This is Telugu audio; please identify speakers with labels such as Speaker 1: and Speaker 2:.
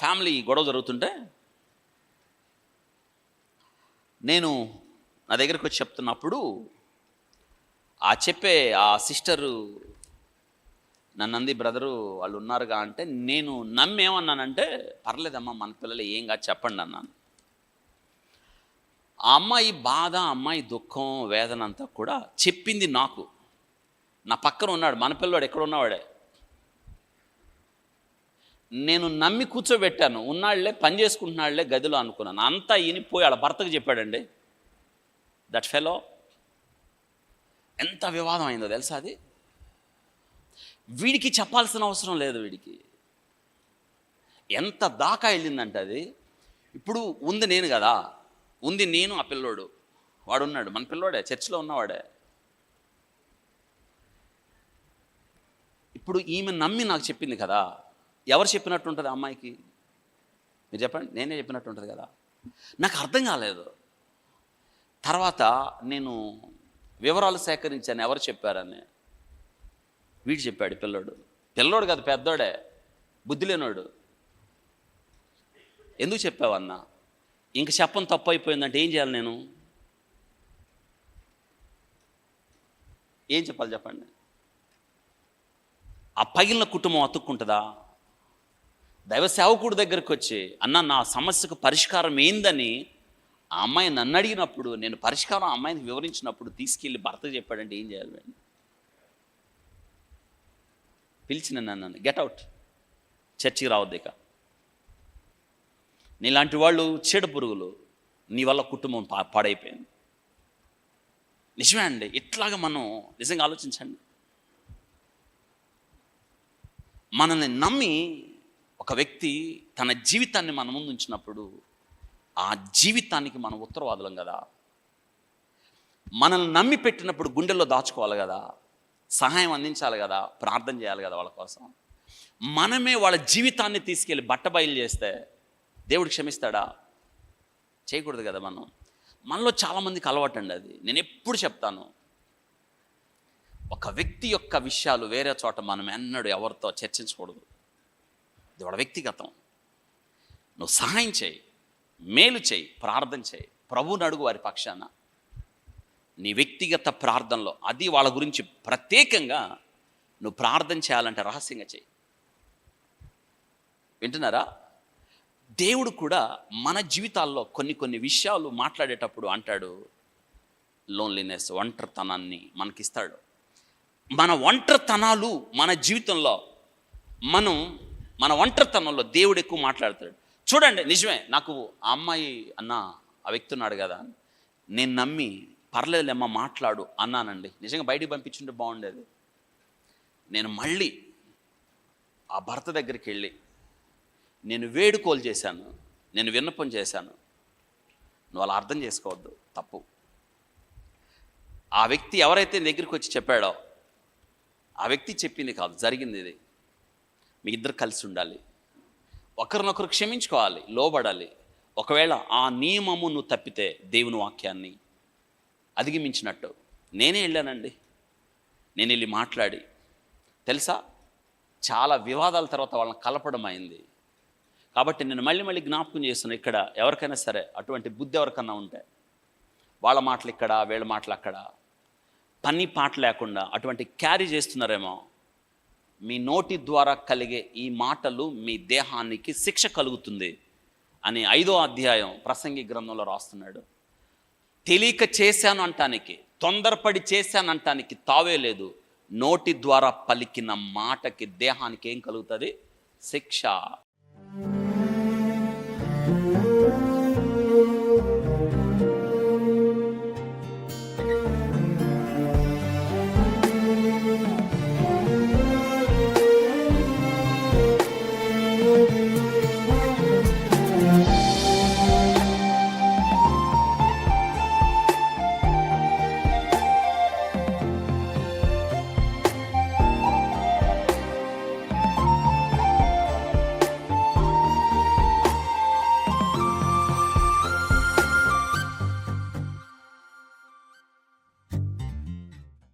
Speaker 1: ఫ్యామిలీ గొడవ జరుగుతుంటే నేను నా దగ్గరికి వచ్చి చెప్తున్నప్పుడు ఆ సిస్టరు నన్నంది, బ్రదరు వాళ్ళు ఉన్నారుగా అంటే, నేను నమ్మేమన్నానంటే, పర్లేదమ్మా మన పిల్లలు ఏం కాదు చెప్పండి అన్నాను. ఆ అమ్మాయి బాధ, అమ్మాయి దుఃఖం, వేదన అంతా కూడా చెప్పింది నాకు. నా పక్కన ఉన్నాడు మన పిల్లోడు, ఎక్కడ ఉన్నవాడే. నేను నమ్మి కూర్చోబెట్టాను. ఉన్నాళ్లే, పని చేసుకుంటున్నాళ్లే గదిలో అనుకున్నాను. అంతా ఈనిపోయి వాళ్ళ భర్తకు చెప్పాడండి. దట్ ఫెలో ఎంత వివాదం అయిందో తెలుసా అది. వీడికి చెప్పాల్సిన అవసరం లేదు. వీడికి ఎంత దాకా వెళ్ళిందంటే అది. ఇప్పుడు ఉంది నేను కదా, ఉంది నేను, ఆ పిల్లోడు, వాడున్నాడు, మన పిల్లోడే, చర్చిలో ఉన్నవాడే. ఇప్పుడు ఈమె నమ్మి నాకు చెప్పింది కదా, ఎవరు చెప్పినట్టు ఉంటుంది ఆ అమ్మాయికి? మీరు చెప్పండి. నేనే చెప్పినట్టు ఉంటుంది కదా. నాకు అర్థం కాలేదు. తర్వాత నేను వివరాలు సేకరించాను, ఎవరు చెప్పారని. వీడు చెప్పాడు, పిల్లోడు కాదు, పెద్దోడే, బుద్ధి లేనోడు. ఎందుకు చెప్పావన్నా? ఇంక చెప్పని తప్పు అయిపోయిందంటే ఏం చేయాలి నేను? ఏం చెప్పాలి చెప్పండి? ఆ పగిలిన కుటుంబం అతుక్కుంటుందా? దైవ సేవకుడి దగ్గరికి వచ్చి, అన్న నా సమస్యకు పరిష్కారం ఏందని ఆ అమ్మాయి నన్ను అడిగినప్పుడు, నేను పరిష్కారం ఆ అమ్మాయిని వివరించినప్పుడు తీసుకెళ్ళి భర్తకు చెప్పాడంటే ఏం చేయాలి? పిలిచిన నన్ను, గెట్ అవుట్, చర్చికి రావద్దు ఇక, నీలాంటి వాళ్ళు చీడ పురుగులు, నీ వల్ల కుటుంబం పాడైపోయింది. నిజమే అండి. ఇట్లాగా మనం నిజంగా ఆలోచించండి. మనల్ని నమ్మి ఒక వ్యక్తి తన జీవితాన్ని మన ముందు ఉంచినప్పుడు, ఆ జీవితానికి మనం ఉత్తరవాదులం కదా. మనల్ని నమ్మి పెట్టినప్పుడు గుండెల్లో దాచుకోవాలి కదా, సహాయం అందించాలి కదా, ప్రార్థన చేయాలి కదా వాళ్ళ కోసం. మనమే వాళ్ళ జీవితాన్ని తీసుకెళ్ళి బట్టబయలు చేస్తే దేవుడు క్షమిస్తాడా? చేయకూడదు కదా. మనలో చాలామందికి అలవాటు అండి అది. నేను ఎప్పుడు చెప్తాను, ఒక వ్యక్తి యొక్క విషయాలు వేరే చోట మనం ఎన్నడూ ఎవరితో చర్చించకూడదు. ఇది వాళ్ళ వ్యక్తిగతం. నువ్వు సహాయం చేయి, మేలు చేయి, ప్రార్థన చేయి, ప్రభువుని అడుగు వారి పక్షాన. నీ వ్యక్తిగత ప్రార్థనలో అది వాళ్ళ గురించి ప్రత్యేకంగా నువ్వు ప్రార్థన చేయాలంటే రహస్యంగా చేయి. వింటున్నారా? దేవుడు కూడా మన జీవితాల్లో కొన్ని విషయాలు మాట్లాడేటప్పుడు అంటాడు, లోన్లీనెస్, ఒంటరితనాన్ని మనకిస్తాడు. మన ఒంటరితనాలు మన జీవితంలో, మన ఒంటరితనంలో దేవుడు ఎక్కువ మాట్లాడతాడు. చూడండి, నిజమే, నాకు ఆ అమ్మాయి అన్న, ఆ వ్యక్తి ఉన్నాడు కదా, నేను నమ్మి పర్లేదులేమ్మా మాట్లాడు అన్నానండి. నిజంగా బయటికి పంపించుంటే బాగుండేది. నేను మళ్ళీ ఆ భర్త దగ్గరికి వెళ్ళి నేను వేడుకోలు చేశాను, నేను విన్నపం చేశాను. నువ్వు అలా అర్థం చేసుకోవద్దు, తప్పు. ఆ వ్యక్తి ఎవరైతే దగ్గరికి వచ్చి చెప్పాడో ఆ వ్యక్తి చెప్పింది కాదు, జరిగింది ఇది. మీ ఇద్దరు కలిసి ఉండాలి, ఒకరినొకరు క్షమించుకోవాలి, లోబడాలి. ఒకవేళ ఆ నియమము నువ్వు తప్పితే దేవుని వాక్యాన్ని అధిగమించినట్టు. నేనే వెళ్ళానండి. నేను వెళ్ళి మాట్లాడి, తెలుసా, చాలా వివాదాల తర్వాత వాళ్ళని కలపడం అయింది. కాబట్టి నేను మళ్ళీ జ్ఞాపకం చేస్తున్నాను, ఇక్కడ ఎవరికైనా సరే అటువంటి బుద్ధి ఎవరికన్నా ఉంటే, వాళ్ళ మాటలు ఇక్కడ, వీళ్ళ మాటలు అక్కడ, పని పాట లేకుండా అటువంటి క్యారీ చేస్తున్నారేమో, మీ నోటి ద్వారా కలిగే ఈ మాటలు మీ దేహానికి శిక్ష కలుగుతుంది అని 5వ అధ్యాయం ప్రసంగి గ్రంథంలో రాస్తున్నాడు. తెలియక చేశాను అంటానికి, తొందరపడి చేశాను అంటానికి తావే లేదు. నోటి ద్వారా పలికిన మాటకి దేహానికి ఏం కలుగుతుంది? శిక్ష.